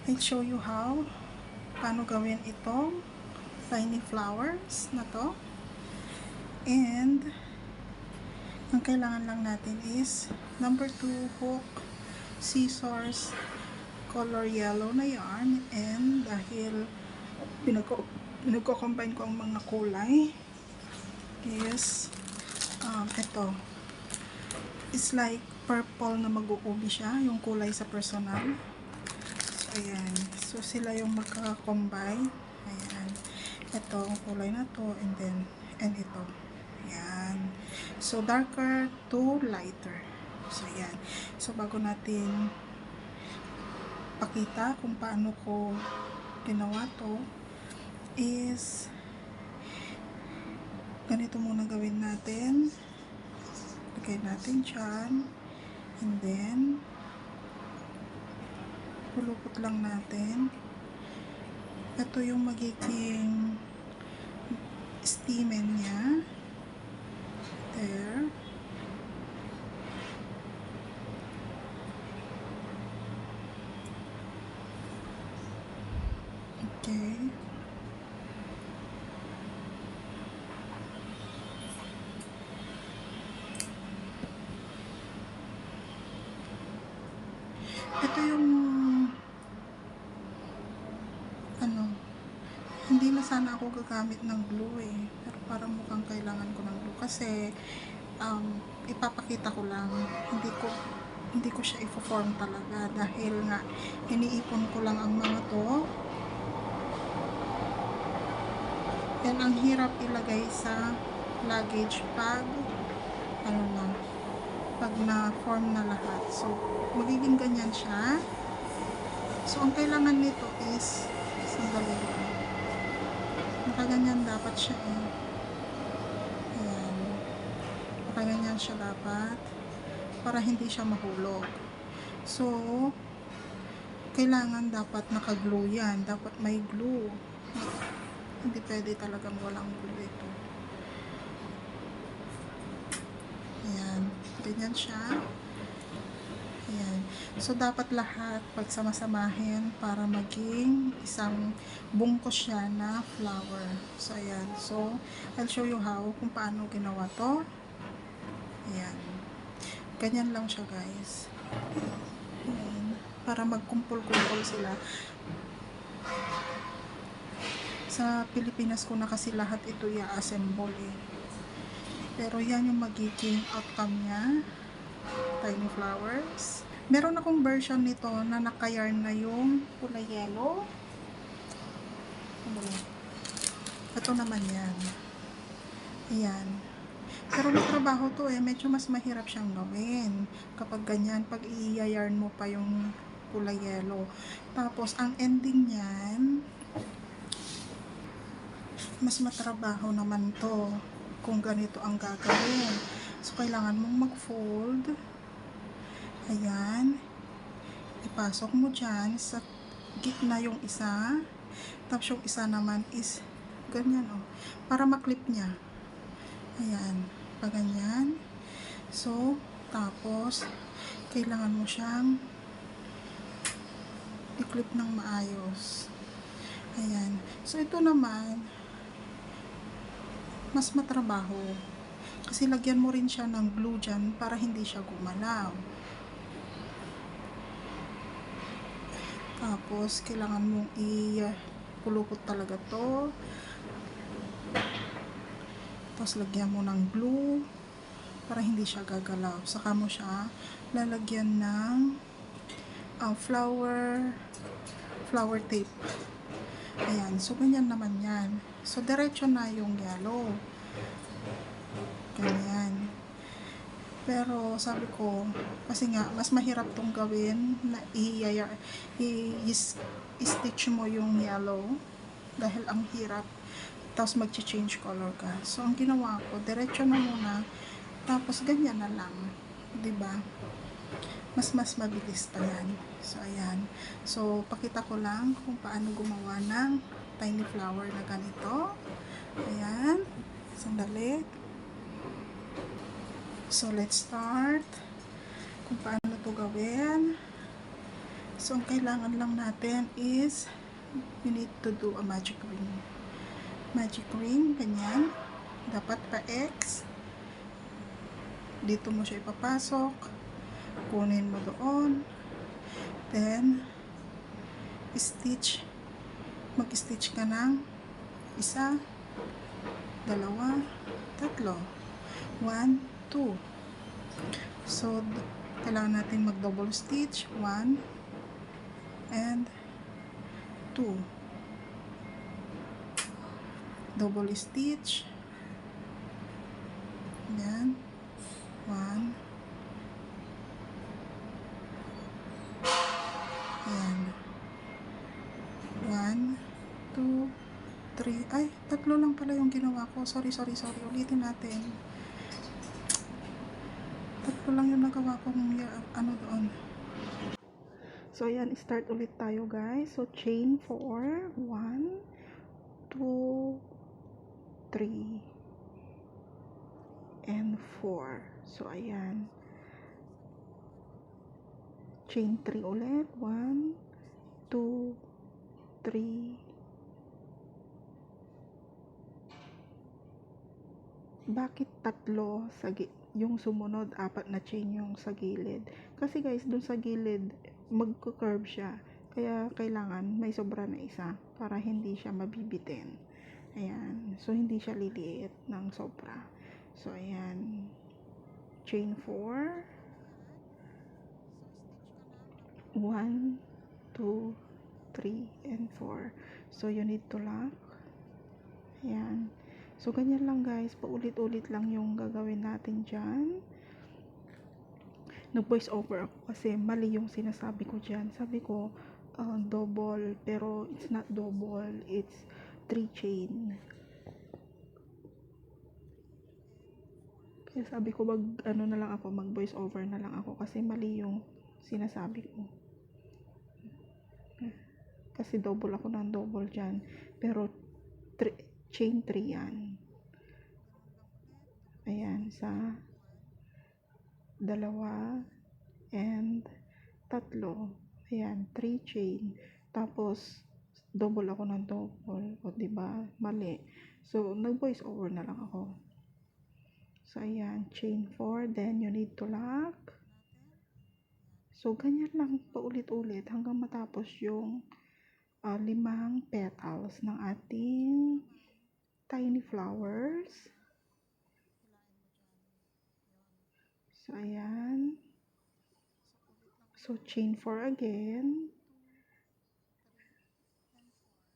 I'll show you how paano gawin itong tiny flowers na to. And ang kailangan lang natin is number 2 hook, scissors, color yellow na yarn, and dahil pinagko-combine ko ang mga kulay is ito is like purple na mag-uubi siya, yung kulay sa personal. So ayan, so sila yung magka-combine. Ayan, ito ang kulay na to, and ito, ayan, so darker to lighter. So ayan, so bago natin pakita kung paano ko ginawa to is ganito muna gawin natin. Lagay natin dyan, and then pulupot lang natin. Ito yung magiging stamen niya. There. Okay. Ito yung hindi na sana ako gagamit ng glue pero parang mukhang kailangan ko ng glue kasi ipapakita ko lang, hindi ko siya i-form talaga dahil nga iniipon ko lang ang mga to. Yan ang hirap ilagay sa luggage pag pag na-form na lahat. So magiging ganyan siya. So ang kailangan nito is sandali lang. Nakaganyan dapat siya Ayan. Nakaganyan siya dapat para hindi siya mahulog. So kailangan dapat naka-glue yan. Dapat may glue. Hindi pwede talagang walang glue ito. Ayan. Ganyan siya. Ayan. So, dapat lahat pagsamasamahin para maging isang bungkos siya na flower. So, ayan. So, I'll show you how kung paano ginawa to. Ayan. Ganyan lang siya, guys. Ayan. Para magkumpul-kumpul sila. Sa Pilipinas ko na kasi lahat ito i-assemble Pero yan yung magiging outcome niya. Tiny flowers. Meron akong version nito na naka-yarn na yung kulay yellow. Ito naman yan. Ayan. Pero may trabaho to medyo mas mahirap siyang gawin. Kapag ganyan, pag i-yarn mo pa yung kulay yellow. Tapos, ang ending niyan, mas matrabaho naman to kung ganito ang gagawin. So, kailangan mong mag-fold. Ayan. Ipasok mo dyan sa gitna yung isa. Tapos yung isa naman is ganyan para maklip niya. Ayan. Pag ganyan. So, tapos kailangan mo siyang i-clip ng maayos. Ayan. So, ito naman mas matrabaho. Kasi lagyan mo rin siya ng glue dyan para hindi siya gumalaw. Tapos, kailangan mong ipulupot talaga to. Tapos, lagyan mo ng glue para hindi siya gagalaw. Saka mo siya lalagyan ng flower tape. Ayan. So, ganyan naman yan. So, diretso na yung yellow. Ganyan. Pero sabi ko, kasi nga, mas mahirap tong gawin na i-stitch mo yung yellow dahil ang hirap. Tapos mag-change color ka. So, ang ginawa ko, diretso na muna. Tapos, ganyan na lang. Diba? Mas mabilis pa yan. So, ayan. So, pakita ko lang kung paano gumawa ng tiny flower na ganito. Ayan. Sandali. So, let's start kung paano to gawin. So, ang kailangan lang natin is you need to do a magic ring. Magic ring, ganyan. Dapat pa-X. Dito mo siya ipapasok. Kunin mo doon. Then, stitch. Mag-stitch ka ng isa, dalawa, tatlo. 1, 2. So, kailangan natin mag-double stitch. 1 and 2. Double stitch. Yan. 1. Ayan. 1, 2, 3. Ay, tatlo lang pala yung ginawa ko. Sorry. Ulitin natin. Tatlo lang yung nagawa ko ano doon. So, ayan. Start ulit tayo, guys. So, chain 4. 1, 2, 3, and 4. So, ayan. Chain 3 ulit. 1, 2, 3. Bakit tatlo yung sumunod, 4 na chain yung sa gilid? Kasi guys, dun sa gilid, magko-curve siya. Kaya kailangan may sobra na isa para hindi siya mabibitin. Ayan. So, hindi siya liliit ng sobra. So, ayan. Chain 4. 1, 2, 3, and 4. So, you need to lock. Ayan. So, ganyan lang guys. Paulit-ulit lang yung gagawin natin dyan. Nag-voice over ako kasi mali yung sinasabi ko dyan. Sabi ko, double. Pero, it's not double. It's 3 chain. Kaya sabi ko, mag-voice over na lang ako kasi mali yung sinasabi ko. Kasi double ako ng double dyan. Pero, chain 3 yan. Ayan, sa 2 and 3. Ayan, 3 chain. Tapos, double ako ng double. O, diba? Mali. So, nag-voice over na lang ako. So, ayan, chain 4. Then, you need to lock. So, ganyan lang paulit-ulit hanggang matapos yung 5 petals ng ating tiny flowers. So, ayan. So, chain 4 again.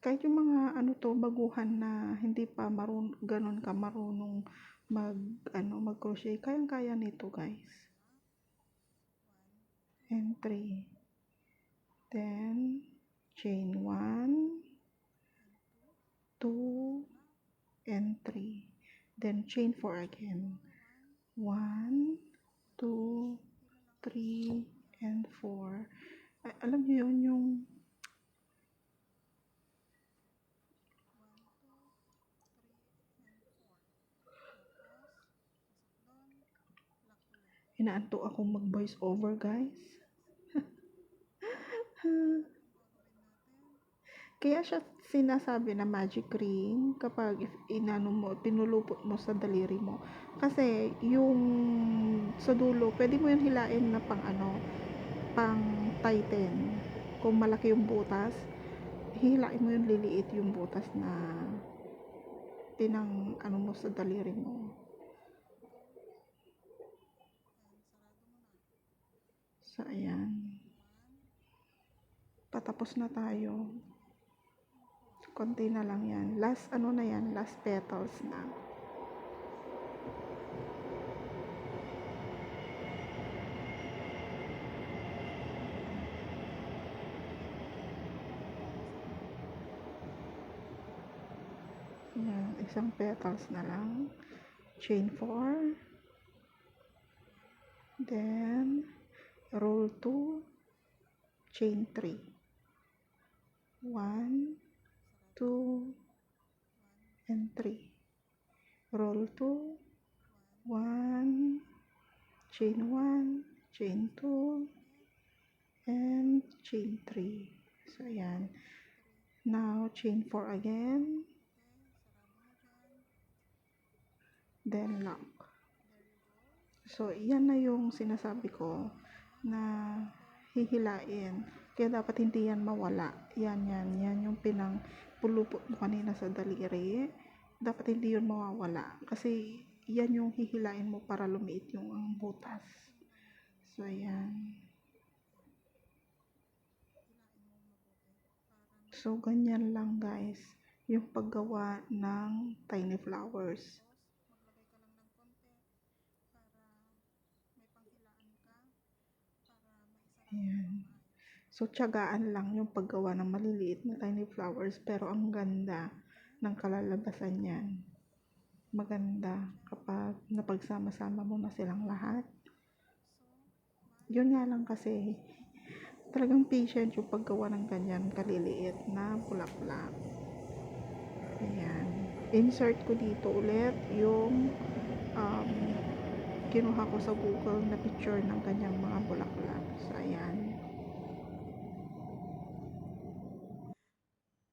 Kahit yung mga baguhan na hindi pa ganun ka marunong mag-crochet, kayang-kaya nito, guys. And 3. Then, chain 1, 2, and 3. Then, chain 4 again. 1, 2, 3, and 4. Ay, alam niyo yun, yung inaanto akong mag-voice over, guys. Kaya siya sinasabi na magic ring kapag pinulupot mo sa daliri mo. Kasi yung sa dulo, pwede mo yun hilain na pang tighten. Kung malaki yung butas, hihilain mo yun, liliit yung butas na mo sa daliri mo. So, ayan. Patapos na tayo. Konti na lang yan. Last petals na. Yan, isang petals na lang. Chain 4. Then, roll 2. Chain 3. 1, 2, and 3. Roll 2, 1, chain 1, chain 2, and chain 3. So, ayan. Now, chain 4 again. Then, lock. So, yan na yung sinasabi ko na hihilain. Kaya dapat hindi yan mawala. Yan yung pinangpulupot mo kanina sa daliri. Dapat hindi yun mawawala. Kasi, yan yung hihilain mo para lumiit yung ang butas. So, ayan. So, ganyan lang guys. Yung paggawa ng tiny flowers. Ayan. So, tiyagaan lang yung paggawa ng maliliit na tiny flowers. Pero, ang ganda ng kalalabasan yan. Maganda kapag napagsama-sama mo na silang lahat. Yun nga lang kasi, talagang patient yung paggawa ng ganyan kaliliit na bulaklak. Ayan. Insert ko dito ulit yung kinuha ko sa Google na picture ng kanyang mga bulaklak. So, ayan.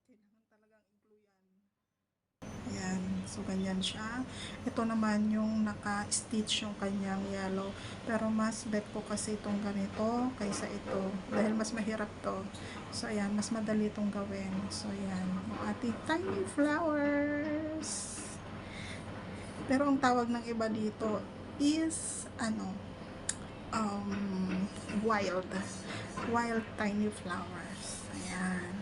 Kailangan talagang i-glue yan. Ayan. So, ganyan siya. Ito naman yung naka-stitch yung kanyang yellow. Pero mas bet ko kasi itong ganito kaysa ito. Dahil mas mahirap to. So, ayan. Mas madali itong gawin. So, ayan. Yung ating tiny flowers. Pero ang tawag ng iba dito is wild tiny flowers. Ayan.